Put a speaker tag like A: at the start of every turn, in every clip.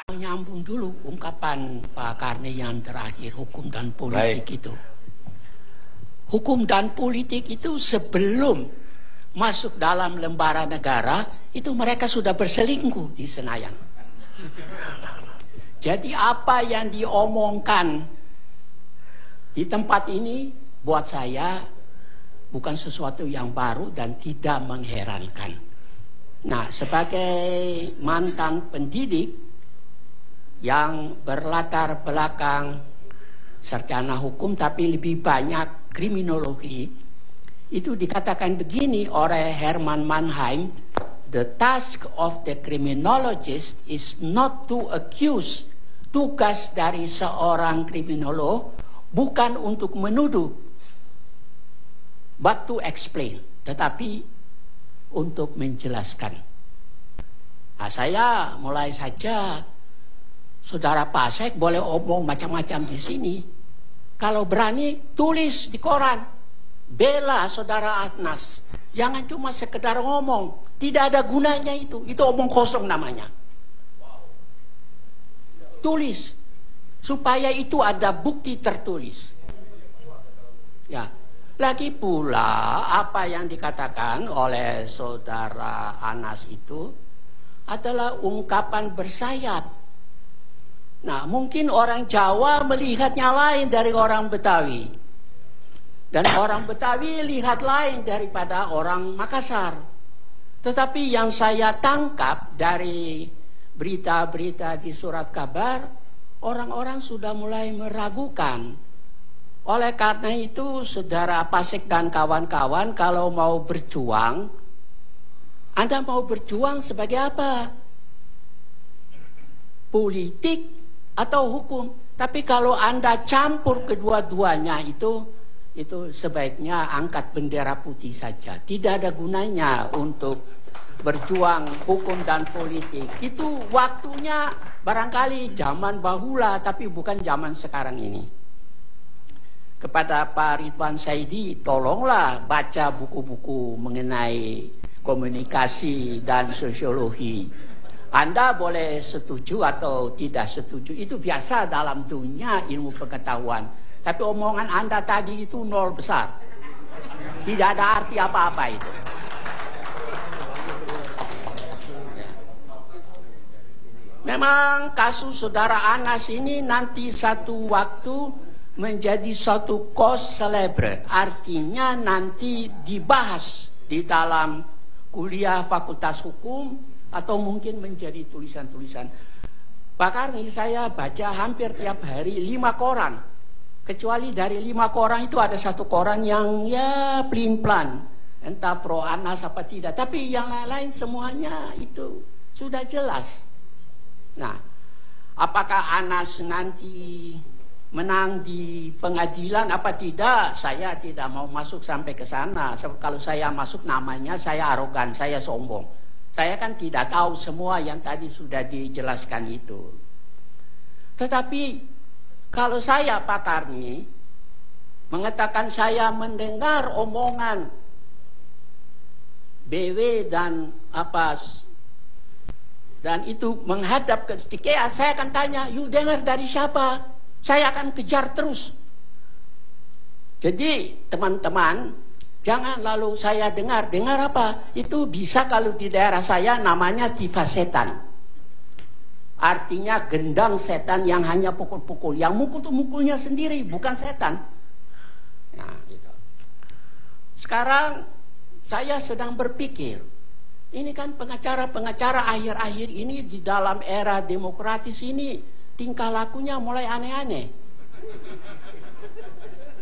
A: Nyambung dulu ungkapan Pak Karni yang terakhir, hukum dan politik. Baik. Itu. Hukum dan politik itu sebelum masuk dalam lembaran negara, itu mereka sudah berselingkuh di Senayan. Jadi apa yang diomongkan di tempat ini buat saya bukan sesuatu yang baru dan tidak mengherankan. Nah, sebagai mantan pendidik yang berlatar belakang sarjana hukum tapi lebih banyak kriminologi, itu dikatakan begini oleh Herman Mannheim, the task of the criminologist is not to accuse. Tugas dari seorang kriminolog bukan untuk menuduh, but to explain, tetapi untuk menjelaskan. Nah, saya mulai saja, Saudara Pasek boleh omong macam-macam di sini. Kalau berani, tulis di koran. Bela Saudara Anas. Jangan cuma sekedar ngomong. Tidak ada gunanya itu. Itu omong kosong namanya. Tulis. Supaya itu ada bukti tertulis. Ya. Lagi pula, apa yang dikatakan oleh Saudara Anas itu adalah ungkapan bersayap. Nah, mungkin orang Jawa melihatnya lain dari orang Betawi. Dan orang Betawi lihat lain daripada orang Makassar. Tetapi yang saya tangkap dari berita-berita di surat kabar, orang-orang sudah mulai meragukan. Oleh karena itu, Saudara Pasek dan kawan-kawan, kalau mau berjuang, Anda mau berjuang sebagai apa? Politik atau hukum. Tapi kalau Anda campur kedua-duanya itu sebaiknya angkat bendera putih saja. Tidak ada gunanya untuk berjuang hukum dan politik. Itu waktunya barangkali zaman bahula, tapi bukan zaman sekarang ini. Kepada Pak Ridwan Saidi, tolonglah baca buku-buku mengenai komunikasi dan sosiologi. Anda boleh setuju atau tidak setuju, itu biasa dalam dunia ilmu pengetahuan. Tapi omongan Anda tadi itu nol besar. Tidak ada arti apa-apa itu. Memang kasus Saudara Anas ini nanti satu waktu menjadi satu cause célèbre. Artinya nanti dibahas di dalam kuliah Fakultas Hukum, atau mungkin menjadi tulisan-tulisan. Bahkan saya baca hampir tiap hari 5 koran. Kecuali dari 5 koran itu ada 1 koran yang ya pelin-pelan. Entah pro Anas apa tidak. Tapi yang lain-lain semuanya itu sudah jelas. Nah, apakah Anas nanti menang di pengadilan apa tidak? Saya tidak mau masuk sampai ke sana. Sebab kalau saya masuk namanya saya arogan, saya sombong. Saya kan tidak tahu semua yang tadi sudah dijelaskan itu. Tetapi kalau saya Pak Karni mengatakan saya mendengar omongan BW dan apa dan itu menghadap ke Stikea, saya akan tanya, "You dengar dari siapa?" Saya akan kejar terus. Jadi teman-teman, jangan lalu saya dengar apa? Itu bisa kalau di daerah saya namanya tifa setan. Artinya gendang setan yang hanya pukul-pukul. Yang mukul itu mukulnya sendiri, bukan setan. Nah, gitu. Sekarang saya sedang berpikir, ini kan pengacara-pengacara akhir-akhir ini di dalam era demokratis ini tingkah lakunya mulai aneh-aneh.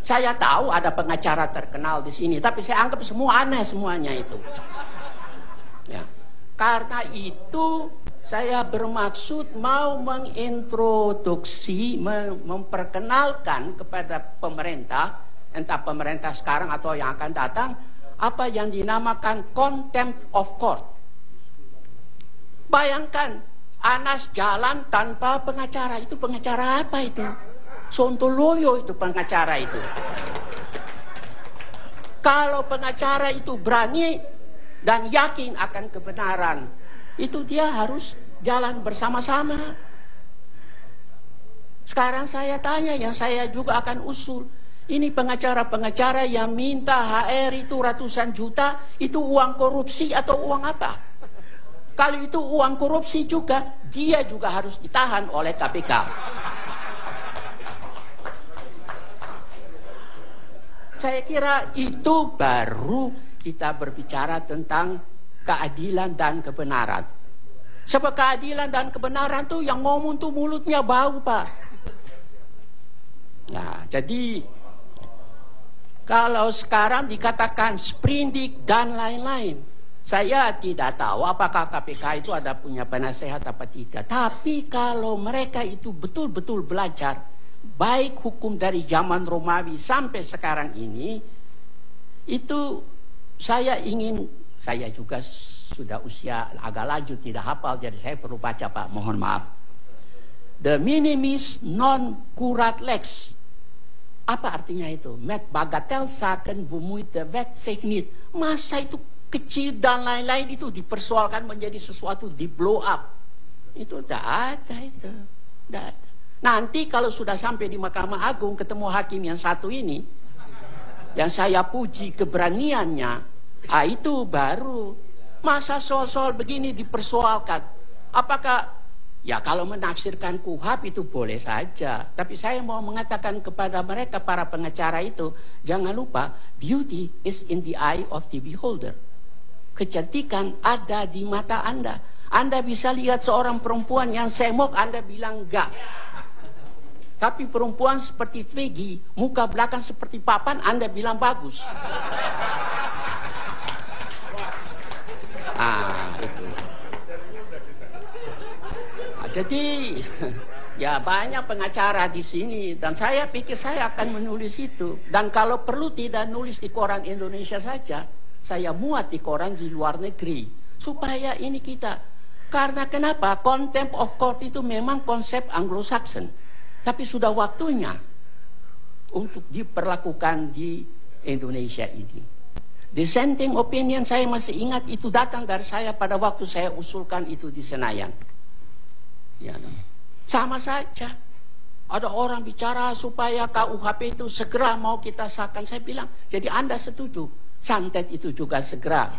A: Saya tahu ada pengacara terkenal di sini, tapi saya anggap semua aneh semuanya itu. Ya. Karena itu saya bermaksud mau mengintroduksi, memperkenalkan kepada pemerintah, entah pemerintah sekarang atau yang akan datang, apa yang dinamakan contempt of court. Bayangkan, Anas jalan tanpa pengacara. Itu pengacara apa itu? Sontoloyo itu pengacara itu. Kalau pengacara itu berani dan yakin akan kebenaran, itu dia harus jalan bersama-sama. Sekarang saya tanya, yang saya juga akan usul. Ini pengacara-pengacara yang minta HR itu ratusan juta, itu uang korupsi atau uang apa? Kalau itu uang korupsi juga, dia juga harus ditahan oleh KPK. Saya kira itu baru kita berbicara tentang keadilan dan kebenaran. Sebab keadilan dan kebenaran tuh yang ngomong tuh mulutnya bau, Pak. Nah, jadi kalau sekarang dikatakan sprindik dan lain-lain, saya tidak tahu apakah KPK itu ada punya penasehat apa tidak. Tapi kalau mereka itu betul-betul belajar, baik hukum dari zaman Romawi sampai sekarang ini, itu saya juga sudah usia agak lanjut, tidak hafal, jadi saya perlu baca, Pak, mohon maaf. De minimis non curat lex. Apa artinya itu? Met bagatel saken bumuit de wet zich niet. Masa itu kecil dan lain-lain itu dipersoalkan menjadi sesuatu, di blow up. Itu tidak ada itu. Tidak ada. Nanti kalau sudah sampai di Mahkamah Agung ketemu hakim yang satu ini, yang saya puji keberaniannya, itu baru. Masa soal-soal begini dipersoalkan? Apakah, ya kalau menaksirkan KUHP itu boleh saja. Tapi saya mau mengatakan kepada mereka, para pengacara itu, jangan lupa, beauty is in the eye of the beholder. Kecantikan ada di mata Anda. Anda bisa lihat seorang perempuan yang semok, Anda bilang enggak. Tapi perempuan seperti Peggy, muka belakang seperti papan, Anda bilang bagus. Itu. Jadi ya banyak pengacara di sini, dan saya pikir saya akan menulis itu. Dan kalau perlu tidak nulis di koran Indonesia saja, saya muat di koran di luar negeri supaya ini kita. Karena kenapa? Contempt of court itu memang konsep Anglo-Saxon. Tapi sudah waktunya untuk diperlakukan di Indonesia ini. Dissenting opinion saya masih ingat itu datang dari saya pada waktu saya usulkan itu di Senayan. Ya, sama saja. Ada orang bicara supaya KUHP itu segera mau kita sahkan. Saya bilang, jadi Anda setuju santet itu juga segera.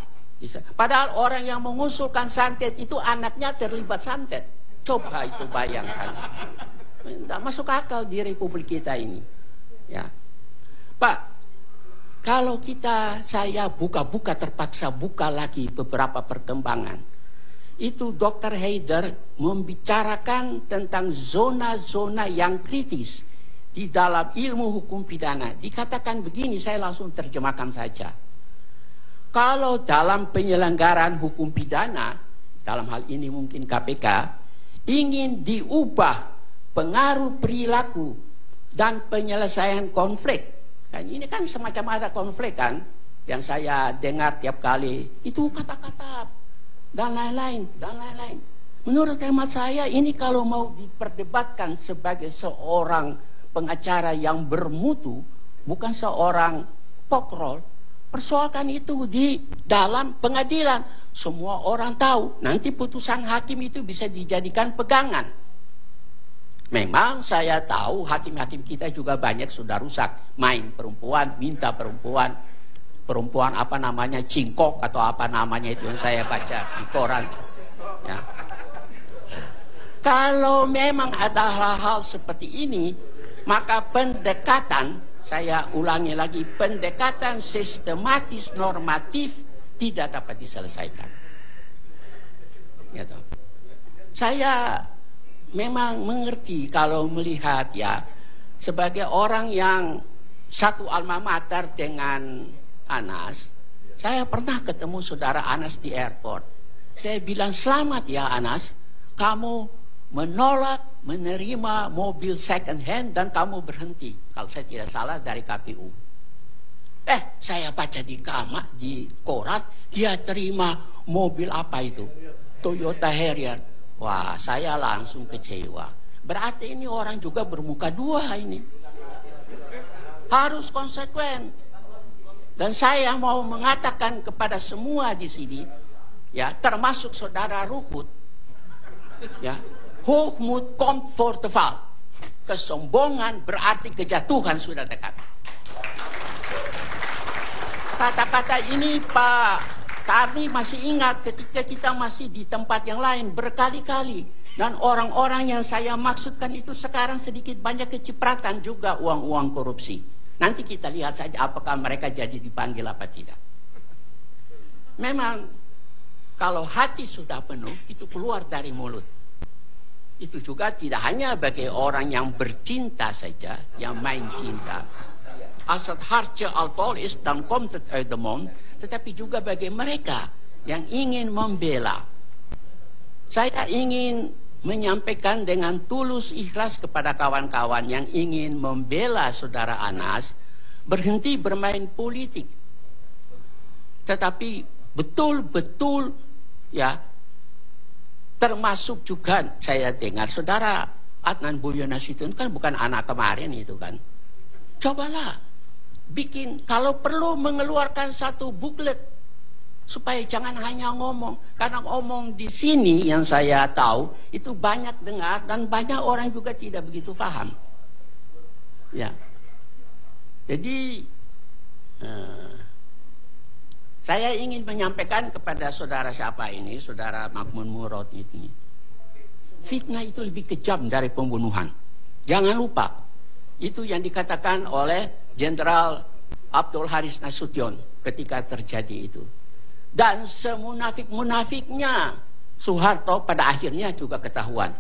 A: Padahal orang yang mengusulkan santet itu anaknya terlibat santet. Coba itu bayangkan. Tidak masuk akal di Republik kita ini. Ya, Pak, kalau saya buka-buka, terpaksa buka lagi beberapa perkembangan. Itu Dr. Haider membicarakan tentang zona-zona yang kritis di dalam ilmu hukum pidana. Dikatakan begini, saya langsung terjemahkan saja. Kalau dalam penyelenggaraan hukum pidana, dalam hal ini mungkin KPK, ingin diubah pengaruh perilaku dan penyelesaian konflik. Dan ini kan semacam ada konflik kan, yang saya dengar tiap kali. Itu kata-kata dan lain-lain, dan lain-lain. Menurut hemat saya, ini kalau mau diperdebatkan sebagai seorang pengacara yang bermutu, bukan seorang pokrol, persoalkan itu di dalam pengadilan. Semua orang tahu, nanti putusan hakim itu bisa dijadikan pegangan. Memang saya tahu hakim-hakim kita juga banyak sudah rusak. Main perempuan, minta perempuan. Perempuan apa namanya, cingkok atau apa namanya itu yang saya baca di koran. Ya. Kalau memang ada hal-hal seperti ini, maka pendekatan, saya ulangi lagi, pendekatan sistematis normatif tidak dapat diselesaikan. Gitu. Saya memang mengerti kalau melihat ya, sebagai orang yang satu alma mater dengan Anas, saya pernah ketemu saudara Anas di airport. Saya bilang, selamat ya Anas, kamu menolak menerima mobil second hand dan kamu berhenti, kalau saya tidak salah dari KPU. Saya baca di koran, dia terima mobil apa itu, Toyota Harrier. Wah, saya langsung kecewa. Berarti ini orang juga bermuka dua ini. Harus konsekuen. Dan saya mau mengatakan kepada semua di sini, ya, termasuk saudara Ruhut, ya, hoogmoed komt voor te val. kesombongan berarti kejatuhan sudah dekat. Kata-kata ini Pak Karni masih ingat ketika kita masih di tempat yang lain berkali-kali. Dan orang-orang yang saya maksudkan itu sekarang sedikit banyak kecipratan juga uang-uang korupsi. Nanti kita lihat saja apakah mereka jadi dipanggil apa tidak. Memang kalau hati sudah penuh itu keluar dari mulut. Itu juga tidak hanya bagi orang yang bercinta saja, yang main cinta. Als het hartje al vol is, dan komt het uit de mond. Tetapi juga bagi mereka yang ingin membela. Saya ingin menyampaikan dengan tulus ikhlas kepada kawan-kawan yang ingin membela saudara Anas, berhenti bermain politik. Tetapi betul-betul ya, termasuk juga saya dengar saudara Adnan Bulyonas itu kan bukan anak kemarin itu kan. Cobalah bikin, kalau perlu mengeluarkan satu buklet supaya jangan hanya ngomong. Karena ngomong di sini yang saya tahu itu banyak dengar dan banyak orang juga tidak begitu paham. Ya. Jadi saya ingin menyampaikan kepada saudara siapa ini, saudara Makmun Murad ini. Fitnah itu lebih kejam dari pembunuhan. Jangan lupa, itu yang dikatakan oleh Jenderal Abdul Haris Nasution ketika terjadi itu. Dan semunafik-munafiknya Soeharto pada akhirnya juga ketahuan.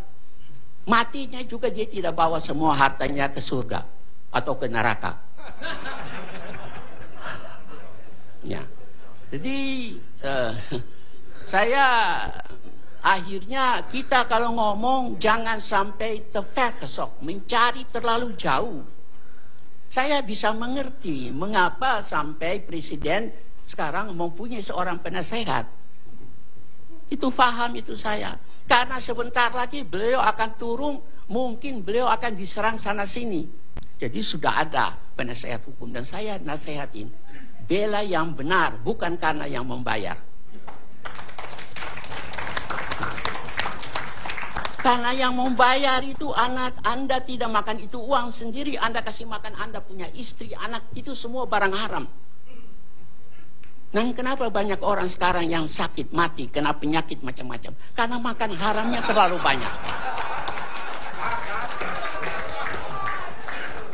A: Matinya juga dia tidak bawa semua hartanya ke surga atau ke neraka. Ya. Jadi saya akhirnya kita kalau ngomong jangan sampai terfekesok, mencari terlalu jauh. Saya bisa mengerti mengapa sampai presiden sekarang mempunyai seorang penasehat. Itu paham itu saya. Karena sebentar lagi beliau akan turun, mungkin beliau akan diserang sana sini. Jadi sudah ada penasehat hukum dan saya nasihatin. Bela yang benar, bukan karena yang membayar. Karena yang membayar itu anak Anda tidak makan itu uang sendiri. Anda kasih makan Anda punya istri, anak, itu semua barang haram. Dan kenapa banyak orang sekarang yang sakit, mati, kena penyakit macam-macam? Karena makan haramnya terlalu banyak.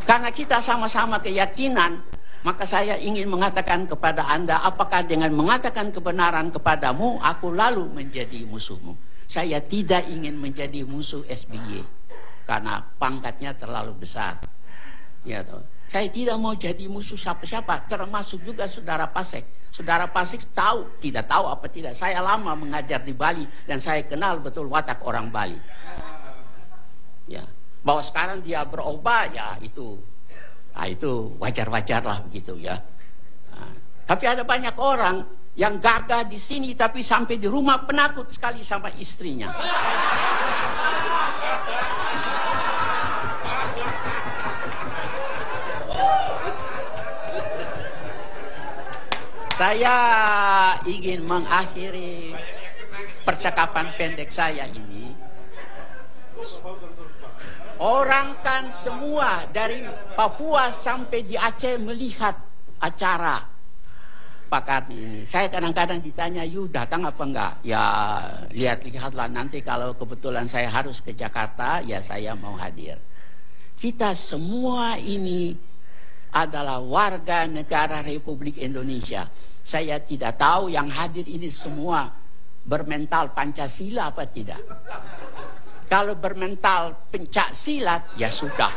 A: Karena kita sama-sama keyakinan, maka saya ingin mengatakan kepada Anda, apakah dengan mengatakan kebenaran kepadamu, aku lalu menjadi musuhmu. Saya tidak ingin menjadi musuh SBY, karena pangkatnya terlalu besar. Ya, toh. Saya tidak mau jadi musuh siapa-siapa, termasuk juga saudara Pasek. Saudara Pasek tahu, tidak tahu apa tidak. Saya lama mengajar di Bali, dan saya kenal betul watak orang Bali. Ya, bahwa sekarang dia berubah, ya itu wajar-wajar lah begitu ya. Tapi ada banyak orang yang gagah di sini tapi sampai di rumah penakut sekali sama istrinya. Saya ingin mengakhiri percakapan pendek saya ini. Orang kan semua dari Papua sampai di Aceh melihat acara Pak Karni ini. Saya kadang-kadang ditanya, "You datang apa enggak?" Ya, lihat-lihatlah nanti kalau kebetulan saya harus ke Jakarta, ya saya mau hadir. Kita semua ini adalah warga negara Republik Indonesia. Saya tidak tahu yang hadir ini semua bermental Pancasila apa tidak. Kalau bermental pencak silat, ya sudah.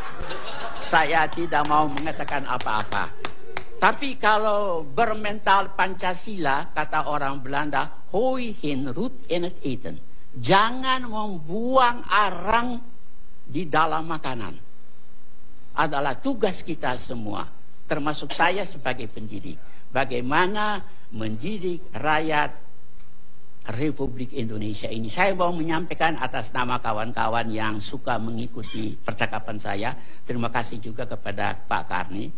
A: Saya tidak mau mengatakan apa-apa. Tapi kalau bermental Pancasila, kata orang Belanda, hoi hin roet in het eten. Jangan membuang arang di dalam makanan. Adalah tugas kita semua, termasuk saya sebagai pendidik. Bagaimana mendidik rakyat Republik Indonesia ini. Saya mau menyampaikan atas nama kawan-kawan yang suka mengikuti percakapan saya. Terima kasih juga kepada Pak Karni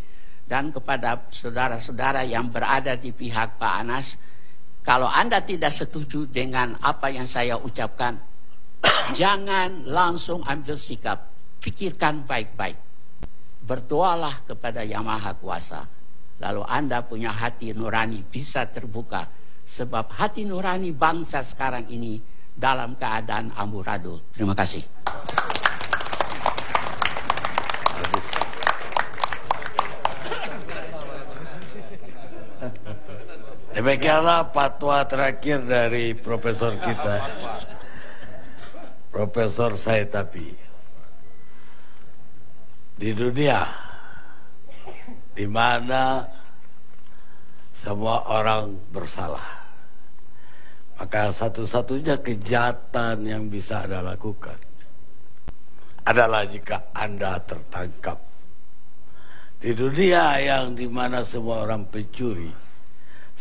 A: dan kepada saudara-saudara yang berada di pihak Pak Anas. Kalau Anda tidak setuju dengan apa yang saya ucapkan, jangan langsung ambil sikap. pikirkan baik-baik. Berdoalah kepada Yang Maha Kuasa. Lalu Anda punya hati nurani bisa terbuka. Sebab hati nurani bangsa sekarang ini dalam keadaan amburadul. Terima kasih.
B: Demikianlah fatwa terakhir dari profesor kita, Profesor Said Tapi. Di dunia di mana semua orang bersalah, maka satu-satunya kejahatan yang bisa Anda lakukan adalah jika Anda tertangkap. Di dunia yang di mana semua orang pencuri,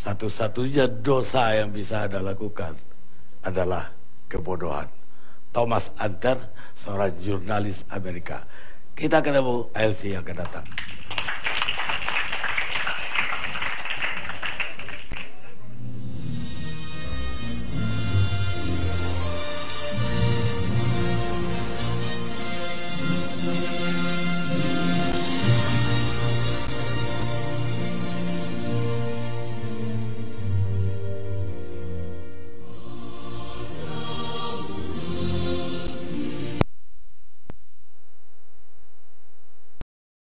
B: satu-satunya dosa yang bisa Anda lakukan adalah kebodohan. Thomas Hunter, seorang jurnalis Amerika. Kita ketemu AFC yang akan datang.